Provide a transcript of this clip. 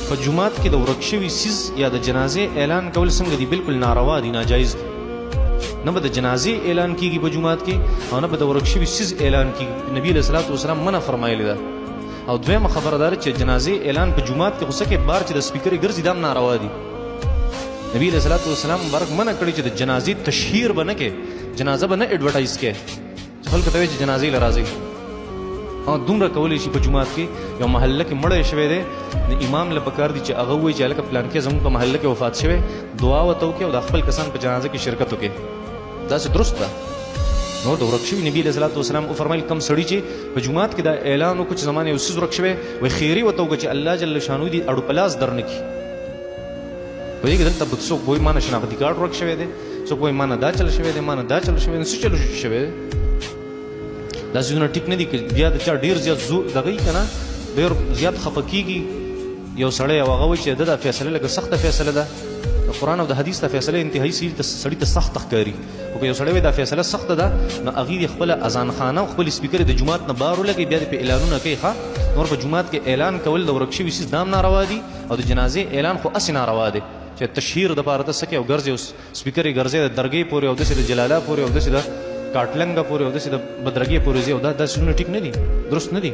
په جومات کې د ورک شوي څیز یا د جنازې اعلان کول څنګه دي؟ بالکل ناروا دي، ناجایز دي. نه به د جنازې اعلان کیږي په جومات کې او نه به د ورک شوي څیز اعلان کیږي. نبی علیه الصلاة والسلام منع فرمایلی ده. او دویمه خبره دا چې جنازې اعلان په جومات کې خو څه کې بار چې د سپیکرې ګرځي دا هم ناروا دي. نبی علیه الصلاة والسلام مبارک منع کړي چې د جنازې تشهیر به نه کې، جنازه به نه ایډورټایز کې چې خلکو ته وایي چې جنازې له راځئ. او دومره کولی شي په جومات کې یو محله کې مړی شوی دی، د امام له پکار دي چې هغه ووایي چې هلکه پلانکې زموږ په محله کې وفات شوی، دعا ورته وکړي او د خپل کسان په جنازه کې شرکت وکړي. داسې درست ده. نو د ورک شوي نبي علیه الصلاة والسلام وفرمیل کم سړي چې په جومات کې دا اعلان وکړو چې زما نه یو څیز ورک شوی، وایي خیري ورته وکړه چې الله جل شانو دې اړو په لاس درنه کړي. پوهېږې دلته به څوک وایي ما نه شناختي کارډ ورک شوی دی، څوک وایي ما نه دا چل شوی دی، ما نه دا چل شوی دی. څه چل شوی دی؟ دا څیزونه ټیک نه دي. که بیا د چا ډېر زیات دغه وي که نه، ډېر زیات خفه کېږي یو سړی او هغه وایي چې د دا فیصله لږه سخته فیصله ده. د قرآن او د حدیث ته فیصله انتهایي سړي ته سخته ښکاري. خو که یو سړی وایي دا فیصله سخته ده، نو هغې د خپله اذان خانه او خپل سپیکر د جومات نه بار ولګوي، بیا دې په اعلانونه کوي. ښه نور په جومات کې اعلان کول د ورک شوي څیز دا هم ناروا دي او د جنازې اعلان خو هسې ناروا دی چې تشهیر دپاره ته څه کوې او ګرځې او سپیکر یې ګرځې د درګۍ پورې او داسې د جلاله پورې او داسې د کاټلنګه پورې او داسې د بدرګې پورې ځې او دا څیزونه ټیک نه دي، درست نه دي.